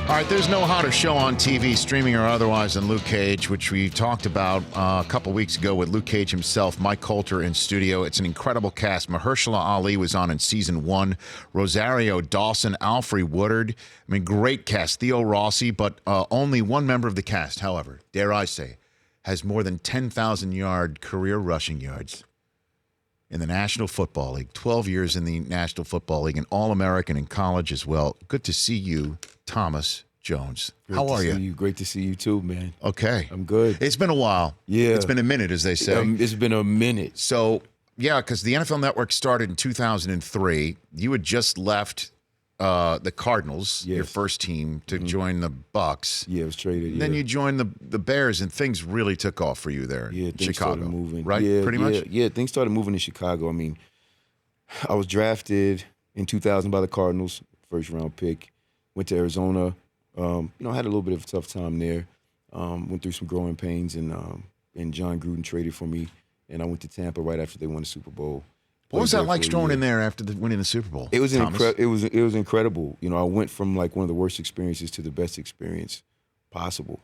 All right, there's no hotter show on TV, streaming or otherwise, than Luke Cage, which we talked about a couple weeks ago with Luke Cage himself, Mike Coulter in studio. It's an incredible cast. Mahershala Ali was on in season 1. Rosario Dawson, Alfre Woodard. I mean, great cast. Theo Rossi, but only one member of the cast, however, dare I say, has more than 10,000-yard career rushing yards in the National Football League. 12 years in the National Football League, an All-American in college as well. Good to see you, Thomas Jones. How are you? Great to see you too, man. Okay. I'm good. It's been a while. Yeah. It's been a minute, as they say. It's been a minute. So, yeah, because the NFL Network started in 2003. You had just left the Cardinals, Yes. your first team, to join the Bucks. Yeah, I was traded. And then you joined the Bears, and things really took off for you there in things Chicago. started moving. Right? Yeah, Pretty much? Yeah, things started moving in Chicago. I mean, I was drafted in 2000 by the Cardinals, first-round pick. Went to Arizona. I had a little bit of a tough time there. Went through some growing pains, and John Gruden traded for me, and I went to Tampa right after they won the Super Bowl. What was that like strolling in there after winning the Super Bowl? It was it was incredible. I went from like one of the worst experiences to the best experience possible,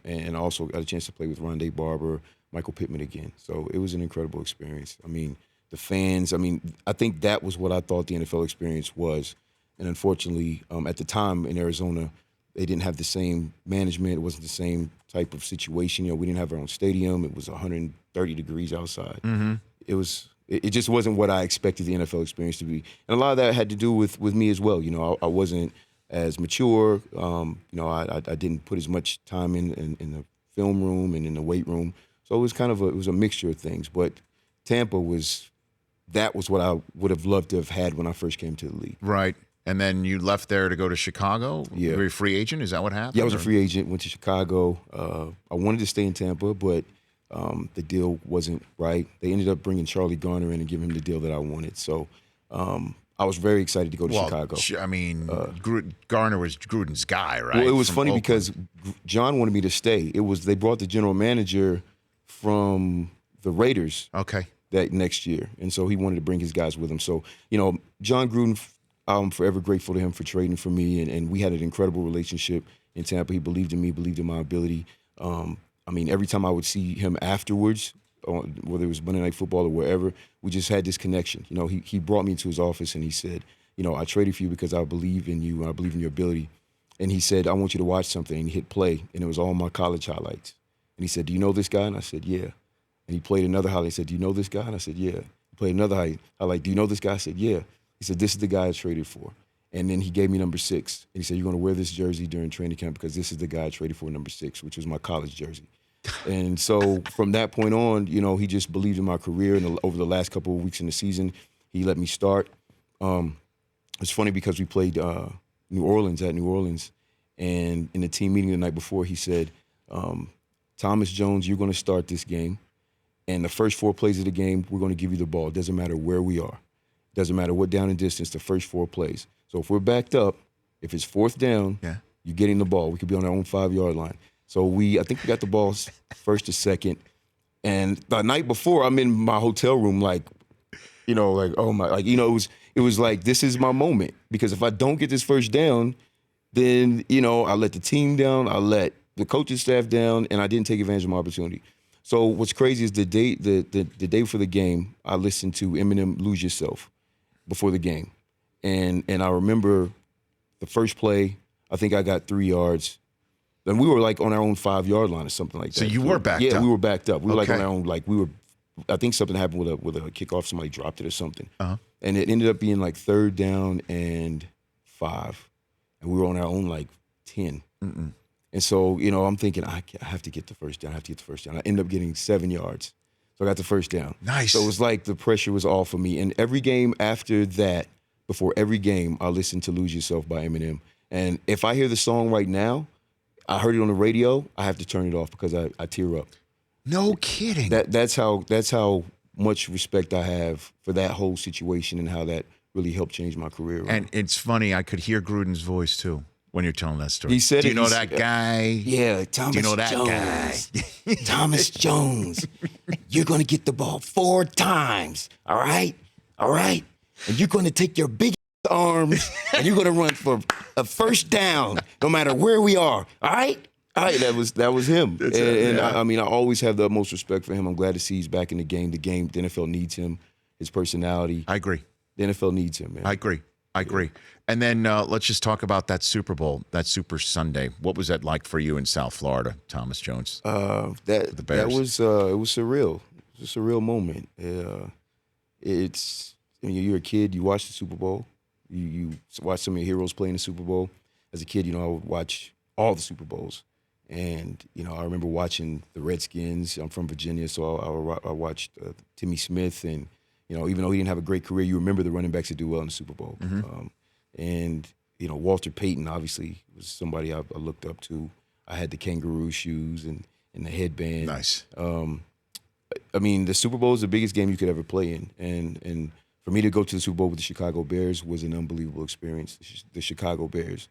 and also got a chance to play with Rondé Barber, Michael Pittman again. So it was an incredible experience. I mean, the fans. I mean, I think that was what I thought the NFL experience was, and unfortunately, at the time in Arizona, they didn't have the same management. It wasn't the same type of situation. We didn't have our own stadium. It was 130 degrees outside. Mm-hmm. It just wasn't what I expected the NFL experience to be. And a lot of that had to do with me as well. I wasn't as mature. I didn't put as much time in the film room and in the weight room. So it was kind of it was a mixture of things. But Tampa was what I would have loved to have had when I first came to the league. Right. And then you left there to go to Chicago? Yeah. You were a free agent? Is that what happened? Yeah, I was a free agent, went to Chicago. I wanted to stay in Tampa, but the deal wasn't right. They ended up bringing Charlie Garner in and giving him the deal that I wanted. So I was very excited to go to Chicago. I mean, Garner was Gruden's guy, right? Well, it was From funny Oakland. because John wanted me to stay. They brought the general manager from the Raiders that next year, and so he wanted to bring his guys with him. So, John Gruden, I'm forever grateful to him for trading for me, and we had an incredible relationship in Tampa. He believed in me, believed in my ability. I mean, every time I would see him afterwards, whether it was Monday Night Football or wherever, we just had this connection. He brought me into his office and he said, I traded for you because I believe in you and I believe in your ability. And he said, I want you to watch something. And he hit play, and it was all my college highlights. And he said, do you know this guy? And I said, yeah. And he played another highlight. He said, do you know this guy? And I said, yeah. He played another highlight. Do you know this guy? I said, yeah. He said, this is the guy I traded for. And then he gave me number 6. And he said, you're going to wear this jersey during training camp because this is the guy I traded for, number 6, which was my college jersey. And so from that point on, he just believed in my career. And over the last couple of weeks in the season, he let me start. It's funny because we played New Orleans. And in the team meeting the night before, he said, Thomas Jones, you're going to start this game. And the first 4 plays of the game, we're going to give you the ball. It doesn't matter where we are. Doesn't matter what down and distance, the first 4 plays. So if we're backed up, if it's 4th down, you're getting the ball. We could be on our own 5-yard line. So I think we got the ball first or second. And the night before, I'm in my hotel room oh my, it was like, this is my moment. Because if I don't get this first down, then, I let the team down, I let the coaching staff down, and I didn't take advantage of my opportunity. So what's crazy is the day before the game, I listened to Eminem Lose Yourself before the game. And I remember the first play, I think I got 3 yards. And we were like on our own 5-yard line or something like that. So you were backed up? Yeah, we were backed up. We were like on our own, I think something happened with a kickoff, somebody dropped it or something. Uh-huh. And it ended up being like 3rd down and 5. And we were on our own 10. Mm-mm. And so, I'm thinking, I have to get the first down. I ended up getting 7 yards. So I got the first down. Nice. So it was like the pressure was off for me. And every game after that, before every game, I listened to Lose Yourself by Eminem. And if I hear the song right now, I heard it on the radio, I have to turn it off because I tear up. No kidding. That's how much respect I have for that whole situation and how that really helped change my career. And it's funny, I could hear Gruden's voice too when you're telling that story. He said, "Do you know that guy?" Yeah, Thomas Jones. Do you know that guy? Thomas Jones. You're going to get the ball 4 times. All right? And you're going to take your big locked arms, and you're going to run for a first down no matter where we are. All right? All right, that was him. I mean, I always have the utmost respect for him. I'm glad to see he's back in the game. The NFL needs him, his personality. I agree. The NFL needs him, man. I agree. And then let's just talk about that Super Bowl, that Super Sunday. What was that like for you in South Florida, Thomas Jones? The Bears? That was it was surreal. It was a surreal moment. You're a kid. You watch the Super Bowl. You watch some of your heroes play in the Super Bowl. As a kid, I would watch all the Super Bowls. And, I remember watching the Redskins. I'm from Virginia, so I watched Timmy Smith. And, even though he didn't have a great career, you remember the running backs that do well in the Super Bowl. Mm-hmm. Walter Payton, obviously, was somebody I looked up to. I had the kangaroo shoes and the headband. Nice. The Super Bowl is the biggest game you could ever play in. And for me to go to the Super Bowl with the Chicago Bears was an unbelievable experience. The Chicago Bears.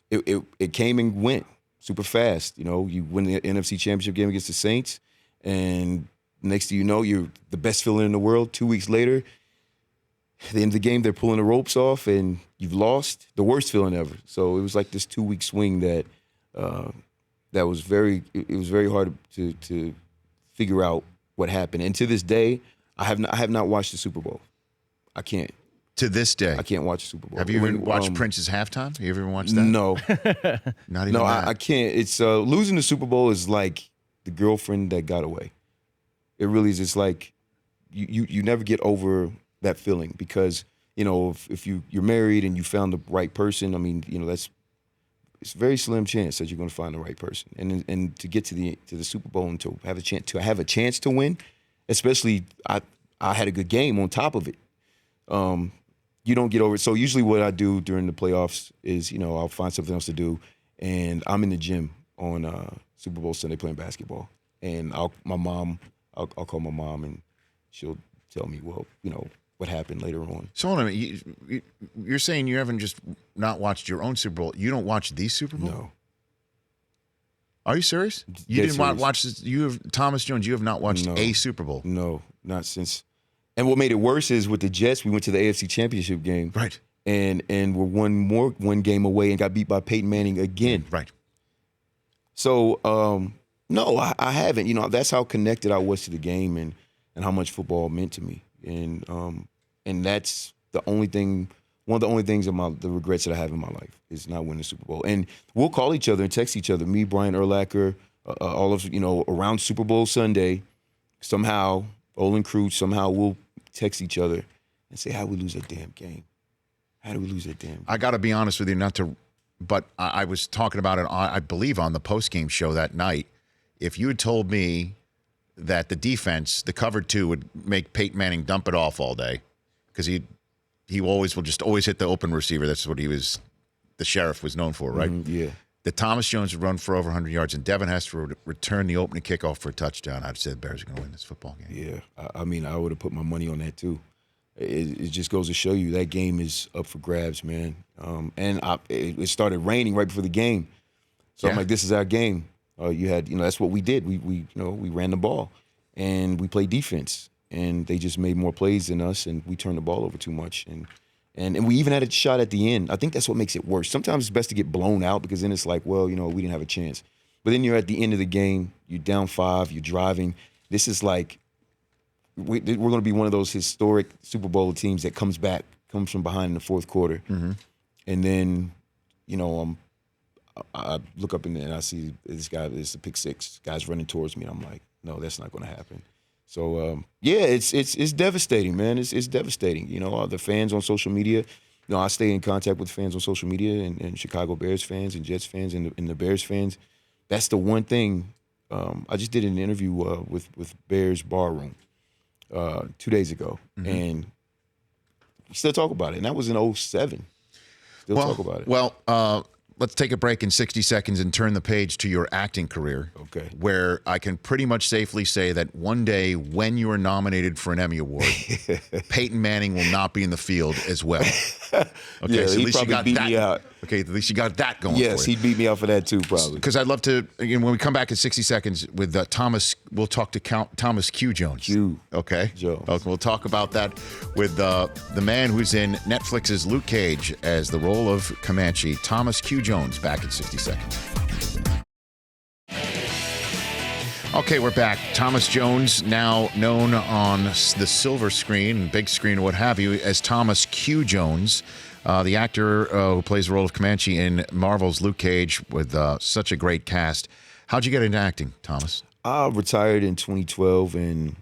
It came and went super fast. You win the NFC Championship game against the Saints, and next thing you know, you're the best feeling in the world. 2 weeks later, at the end of the game, they're pulling the ropes off, and you've lost. The worst feeling ever. So it was like this 2-week swing that was very hard to figure out what happened. And to this day, I have not watched the Super Bowl. I can't. To this day, I can't watch the Super Bowl. Have you even watched Prince's halftime? You ever watched that? No, not even. No, that. I can't. It's losing the Super Bowl is like the girlfriend that got away. It really is. It's like you never get over that feeling because if you're married and you found the right person, it's a very slim chance that you're going to find the right person. And to get to the Super Bowl and to have a chance to win, especially I had a good game on top of it. You don't get over it. So usually what I do during the playoffs is, I'll find something else to do. And I'm in the gym on Super Bowl Sunday playing basketball. And I'll call my mom and she'll tell me, what happened later on. So hold on a minute. You're saying you haven't just not watched your own Super Bowl. You don't watch the Super Bowl? No. Are you serious? You didn't watch this? Thomas Jones, you have not watched a Super Bowl? No, not since. And what made it worse is with the Jets, we went to the AFC Championship game. Right. And we're one game away and got beat by Peyton Manning again. Right. So, no, I haven't. That's how connected I was to the game and how much football meant to me. And that's the only thing, one of the only things the regrets that I have in my life is not winning the Super Bowl. And we'll call each other and text each other, me, Brian Urlacher, all of, around Super Bowl Sunday, somehow, Olin Crew, somehow we'll text each other and say, how did we lose that damn game? How did we lose that damn game? I got to be honest with you, but I was talking about it, I believe, on the postgame show that night. If you had told me that the defense, the cover two, would make Peyton Manning dump it off all day because he always will just always hit the open receiver. That's what the sheriff was known for, right? Yeah. That Thomas Jones would run for over 100 yards and Devin Hester would return the opening kickoff for a touchdown, I'd say the Bears are going to win this football game. Yeah. I would have put my money on that too. It just goes to show you that game is up for grabs, man. It started raining right before the game. So I'm like, this is our game. That's what we did. We ran the ball and we played defense and they just made more plays than us and we turned the ball over too much. And we even had a shot at the end. I think that's what makes it worse. Sometimes it's best to get blown out because then it's like, well, we didn't have a chance. But then you're at the end of the game, you're down 5, you're driving. This is like, we're going to be one of those historic Super Bowl teams that comes from behind in the fourth quarter. Mm-hmm. And then, I look up and I see this guy, it's a pick six. Guy's running towards me. And I'm like, no, that's not going to happen. So, it's devastating, man. It's devastating. The fans on social media, I stay in contact with fans on social media and Chicago Bears fans and Jets fans and the Bears fans. That's the one thing. I just did an interview with Bears Barroom 2 days ago, and we still talk about it. And that was in 2007. Still talk about it. Well, let's take a break in 60 seconds and turn the page to your acting career. Okay. Where I can pretty much safely say that one day when you are nominated for an Emmy Award, Peyton Manning will not be in the field as well. Okay, yeah, so at he least you probably got beat that. me out. Okay, at least you got that going Yes, for you. he'd beat me out for that too, probably. Because I'd love to, when we come back in 60 seconds with Thomas, we'll talk to Thomas Q. Jones. Q. Okay. Jones. Okay, we'll talk about that with the man who's in Netflix's Luke Cage as the role of Comanche, Thomas Q. Jones, back in 60 seconds. Okay, we're back. Thomas Jones, now known on the silver screen, big screen, or what have you, as Thomas Q. Jones, the actor who plays the role of Comanche in Marvel's Luke Cage with such a great cast. How'd you get into acting, Thomas? I retired in 2012, and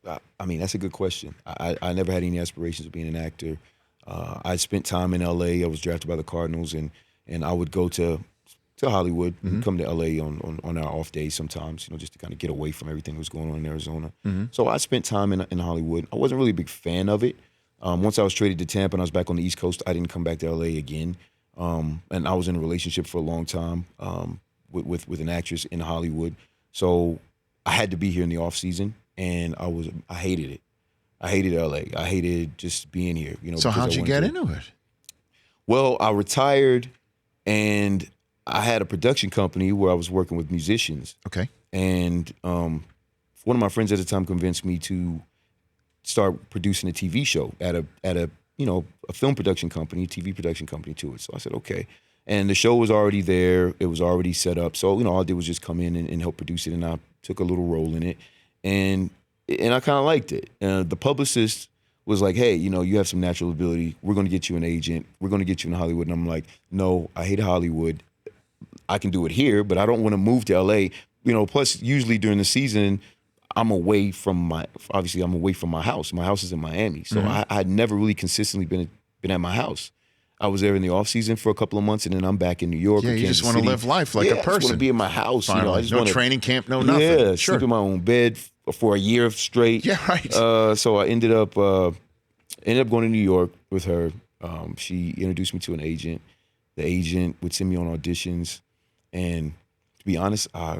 I mean, that's a good question. I never had any aspirations of being an actor. I spent time in L.A. I was drafted by the Cardinals, and I would go to Hollywood and come to L.A. on our off days sometimes, just to kind of get away from everything that was going on in Arizona. So I spent time in Hollywood. I wasn't really a big fan of it. Once I was traded to Tampa and I was back on the East Coast, I didn't come back to L.A. again. And I was in a relationship for a long time with an actress in Hollywood. So I had to be here in the off season, and I hated it. I hated L.A. I hated just being here. So how'd you get into it? Well, I retired, and I had a production company where I was working with musicians. Okay. And one of my friends at the time convinced me to start producing a TV show at a film production company, TV production company to it. So I said, okay. And the show was already there. It was already set up. So, all I did was just come in and help produce it, and I took a little role in it. And I kind of liked it. The publicist was like, hey, you have some natural ability. We're going to get you an agent. We're going to get you in Hollywood. And I'm like, no, I hate Hollywood. I can do it here, but I don't want to move to LA. Plus usually during the season, I'm away from my house. My house is in Miami. So I had never really consistently been at my house. I was there in the off season for a couple of months, and then I'm back in New York. Yeah, or you Kansas just want to City. live life like a person. I just want to be in my house. Finally. I just no want training camp, no nothing. Yeah, sure. sleep in my own bed for a year straight. Yeah, right. So I ended up going to New York with her. She introduced me to an agent. The agent would send me on auditions. And to be honest, I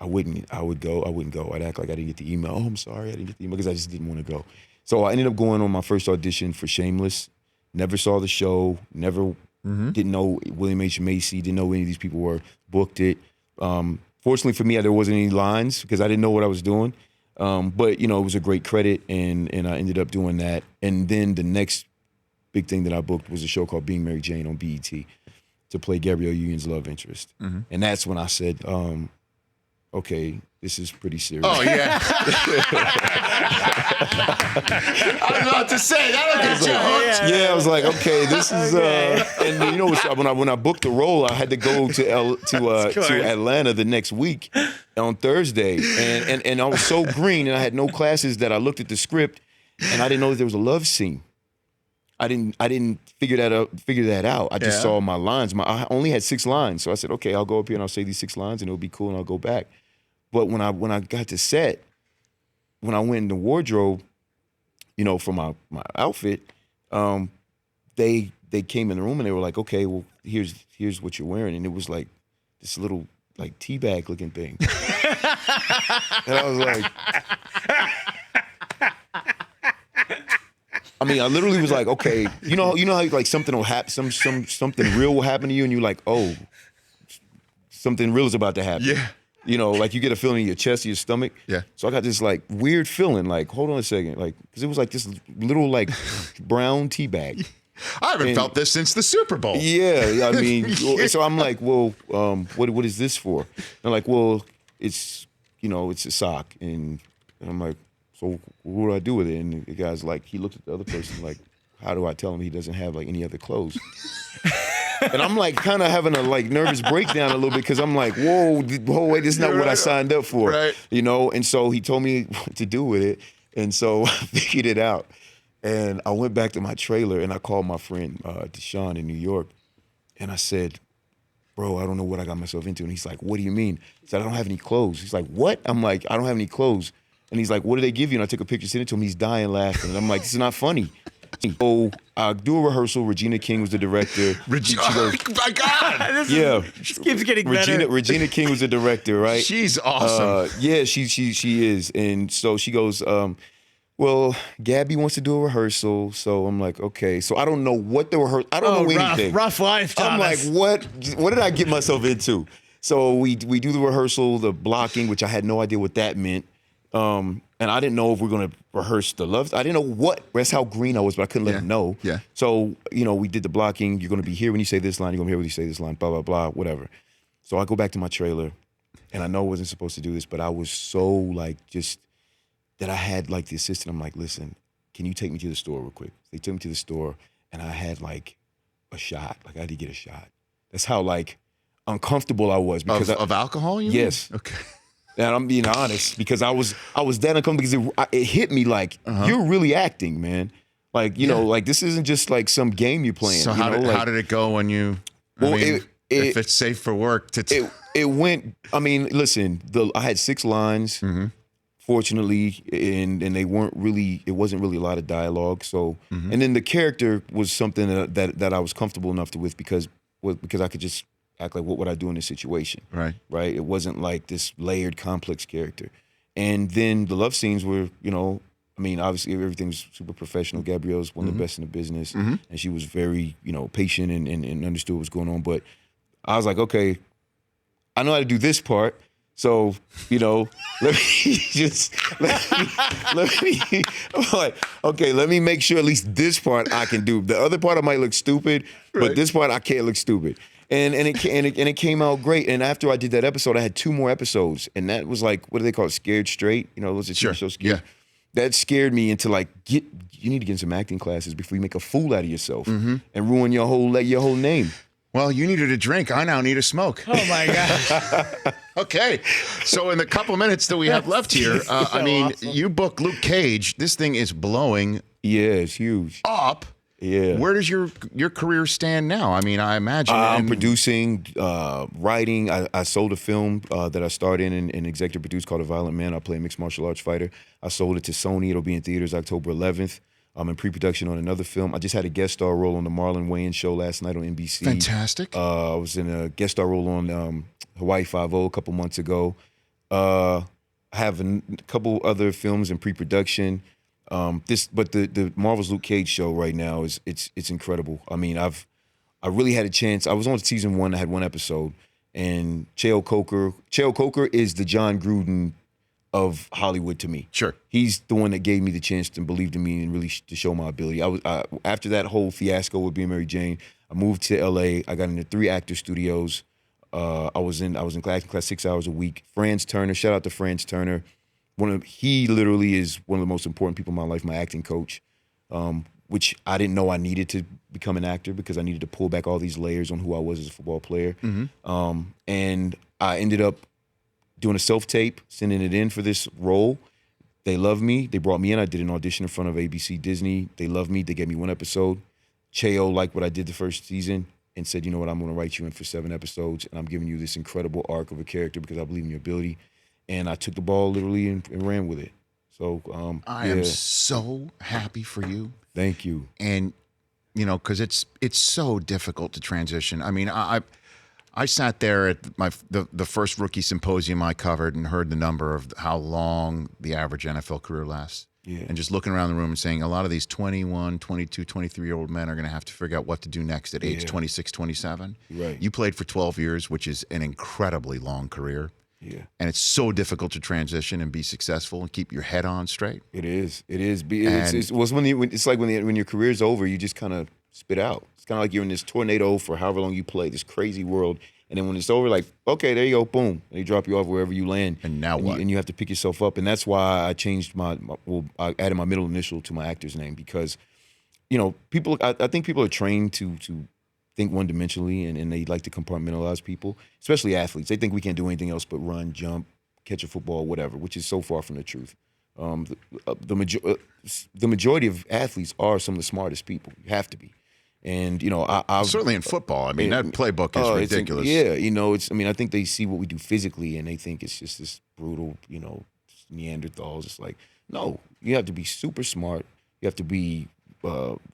wouldn't go. I'd act like I didn't get the email. Oh, I'm sorry, I didn't get the email, because I just didn't want to go. So I ended up going on my first audition for Shameless. Never saw the show. Never didn't know William H. Macy. Didn't know any of these people were. Booked it. Fortunately for me, there wasn't any lines because I didn't know what I was doing. But it was a great credit, and I ended up doing that. And then the next big thing that I booked was a show called Being Mary Jane on BET, to play Gabrielle Union's love interest. And that's when I said, okay, this is pretty serious. Oh, yeah. I was about to say, that'll get you hooked. Yeah, I was like, okay, this is, and when I booked the role, I had to go to Atlanta the next week on Thursday. And I was so green, and I had no classes, that I looked at the script, and I didn't know that there was a love scene. I didn't figure that out. I just saw my lines. I only had 6 lines, so I said, okay, I'll go up here and I'll say these 6 lines, and it'll be cool, and I'll go back. But when I got to set, when I went in the wardrobe, for my outfit, they came in the room and they were like, okay, well, here's what you're wearing, and it was like this little like teabag looking thing, and I was like. I mean, I literally was like, okay, you know how like something will happen, something real will happen to you, and you're like, oh, something real is about to happen. Yeah. Like you get a feeling in your chest, your stomach. Yeah. So I got this like weird feeling, like, hold on a second, like, because it was like this little like brown tea bag. I haven't felt this since the Super Bowl. Yeah, I mean, so I'm like, well, what is this for? And I'm like, well, it's a sock, and I'm like, so what do I do with it? And the guy's like, he looked at the other person like, how do I tell him he doesn't have like any other clothes? And I'm like kind of having a like nervous breakdown a little bit, because I'm like, whoa, wait, this is not what I signed up for. Right. And so he told me what to do with it. And so I figured it out. And I went back to my trailer and I called my friend Deshaun in New York. And I said, bro, I don't know what I got myself into. And he's like, what do you mean? I said, I don't have any clothes. He's like, what? I'm like, I don't have any clothes. And he's like, what did they give you? And I took a picture, sent it to him. He's dying laughing. And I'm like, this is not funny. So I do a rehearsal. Regina King was the director. Oh my God! This keeps getting better. Regina King was the director, right? She's awesome. Yeah, she is. And so she goes, Well, Gabby wants to do a rehearsal, so I'm like, okay. So I don't know what the rehearsal. I don't know anything. Rough life, Thomas. I'm like, what did I get myself into? So we do the rehearsal, the blocking, which I had no idea what that meant. And I didn't know if we were going to rehearse the love. I didn't know what. That's how green I was, but I couldn't let him know. Yeah. So, we did the blocking. You're going to be here when you say this line. You're going to be here when you say this line, blah, blah, blah, whatever. So I go back to my trailer, and I know I wasn't supposed to do this, but I was so, just that I had, the assistant. I'm like, listen, can you take me to the store real quick? They took me to the store, and I had, a shot. I had to get a shot. That's how, uncomfortable I was. Because of alcohol, you Yes. mean? Okay. And I'm being honest, because I was that uncomfortable, because it hit me you're really acting, man. This isn't just some game you're playing. So how did it go when you? If it's safe for work it went. I mean, listen, I had 6 lines, fortunately, and they weren't really. It wasn't really a lot of dialogue. So, and then the character was something that I was comfortable enough with because I could just act like, what would I do in this situation? Right. It wasn't like this layered, complex character. And then the love scenes were, obviously everything's super professional. Gabrielle's one of the best in the business, and she was very, patient and understood what was going on. But I was like, okay, I know how to do this part. So, let me make sure at least this part I can do. The other part I might look stupid, but this part I can't look stupid. And it came out great. And after I did that episode, I had 2 more episodes, and that was what do they call it? Scared Straight? It was a TV show, Scared. Yeah. That scared me into you need to get in some acting classes before you make a fool out of yourself and ruin your whole name. Well, you needed a drink. I now need a smoke. Oh my gosh. Okay. So in the couple minutes that we have left here, awesome. You book Luke Cage. This thing is blowing. Yeah, it's huge. Up. Yeah. Where does your career stand now? I imagine I'm producing, writing. I sold a film that I starred in and executive produced called A Violent Man. I play a mixed martial arts fighter. I sold it to Sony. It'll be in theaters October 11th. I'm in pre-production on another film. I just had a guest star role on the Marlon Wayans show last night on NBC. Fantastic. I was in a guest star role on Hawaii Five-0 a couple months ago. I have a couple other films in pre-production. But the Marvel's Luke Cage show right now it's incredible. I really had a chance. I was on season 1. I had 1 episode, and Cheo Coker is the John Gruden of Hollywood to me. Sure, he's the one that gave me the chance to believe in me and really to show my ability. After that whole fiasco with being Mary Jane, I moved to LA. I got into 3 actor studios. I was in class 6 hours a week. Franz Turner, shout out to Franz Turner. He literally is one of the most important people in my life, my acting coach, which I didn't know I needed to become an actor because I needed to pull back all these layers on who I was as a football player. And I ended up doing a self-tape, sending it in for this role. They loved me. They brought me in. I did an audition in front of ABC Disney. They loved me. They gave me 1 episode. Cheo liked what I did the first season and said, you know what, I'm going to write you in for 7 episodes, and I'm giving you this incredible arc of a character because I believe in your ability. And I took the ball literally and ran with it. So I am so happy for you. Thank you. And because it's so difficult to transition. I sat there at the first rookie symposium I covered and heard the number of how long the average NFL career lasts. Yeah. And just looking around the room and saying a lot of these 21, 22, 23-year-old men are going to have to figure out what to do next at age 26, 27. Right. You played for 12 years, which is an incredibly long career. Yeah. And it's so difficult to transition and be successful and keep your head on straight. It is. It's like when your career's over, you just kind of spit out. It's kind of like you're in this tornado for however long you play, this crazy world. And then when it's over, okay, there you go, boom. And they drop you off wherever you land. And now what? And you have to pick yourself up. And that's why I changed I added my middle initial to my actor's name because, people, I think people are trained to think one-dimensionally and they like to compartmentalize people, especially athletes. They think we can't do anything else but run, jump, catch a football, whatever, which is so far from the truth. The majority of athletes are some of the smartest people. You have to be. And, I've certainly in football. That playbook is ridiculous. I think they see what we do physically and they think it's just this brutal, Neanderthals. It's like, no, you have to be super smart. You have to be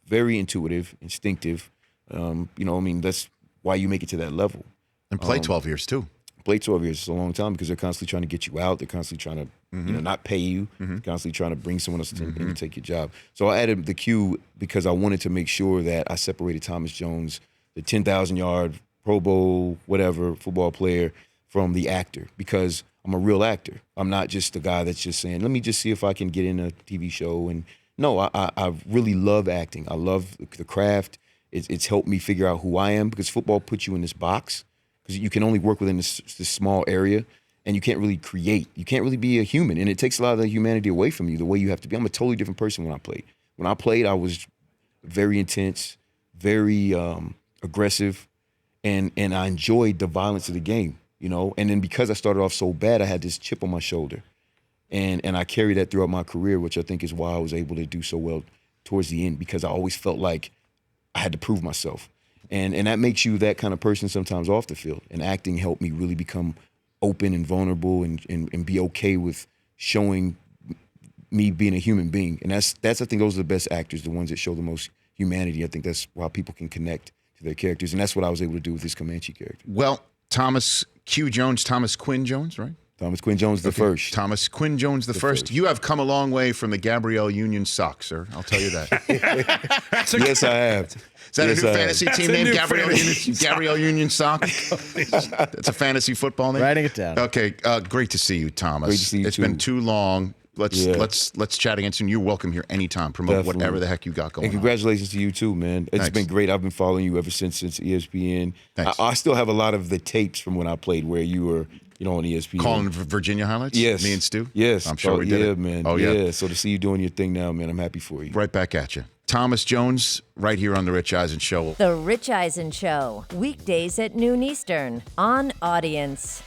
very intuitive, instinctive. That's why you make it to that level. And play 12 years too. played 12 years. It's a long time because they're constantly trying to get you out. They're constantly trying to not pay you. Constantly trying to bring someone else in and take your job. So I added the Q because I wanted to make sure that I separated Thomas Jones, the 10,000-yard Pro Bowl, whatever, football player, from the actor, because I'm a real actor. I'm not just the guy that's just saying, let me just see if I can get in a TV show. And no, I really love acting. I love the craft. It's helped me figure out who I am, because football puts you in this box because you can only work within this small area, and you can't really create. You can't really be a human, and it takes a lot of the humanity away from you, the way you have to be. I'm a totally different person when I played. When I played, I was very intense, very aggressive, and I enjoyed the violence of the game, you know? And then because I started off so bad, I had this chip on my shoulder. And I carried that throughout my career, which I think is why I was able to do so well towards the end, because I always felt like I had to prove myself. And that makes you that kind of person sometimes off the field. And acting helped me really become open and vulnerable and be okay with showing me being a human being. And that's I think those are the best actors, the ones that show the most humanity. I think that's why people can connect to their characters. And that's what I was able to do with this Comanche character. Well, Thomas Quinn Jones, right? Thomas Quinn Jones the first. Thomas Quinn Jones the first. You have come a long way from the Gabrielle Union Sox, sir. I'll tell you that. Yes, I have. Is that a new fantasy team named Gabrielle Union Sox? That's a fantasy football name? Writing it down. Okay, great to see you, Thomas. Great to see you, It's too. been too long. Let's chat again soon. You're welcome here anytime. Promote Definitely. whatever the heck you got going And congratulations to you too, man. It's Thanks. been great. I've been following you ever since ESPN. Thanks. I still have a lot of the tapes from when I played where you were, on ESPN. Calling Virginia highlights? Yes. Me and Stu? Yes. I'm sure we did it. Man. Oh, yeah. So to see you doing your thing now, man, I'm happy for you. Right back at you. Thomas Jones, right here on The Rich Eisen Show. The Rich Eisen Show, weekdays at noon Eastern on Audience.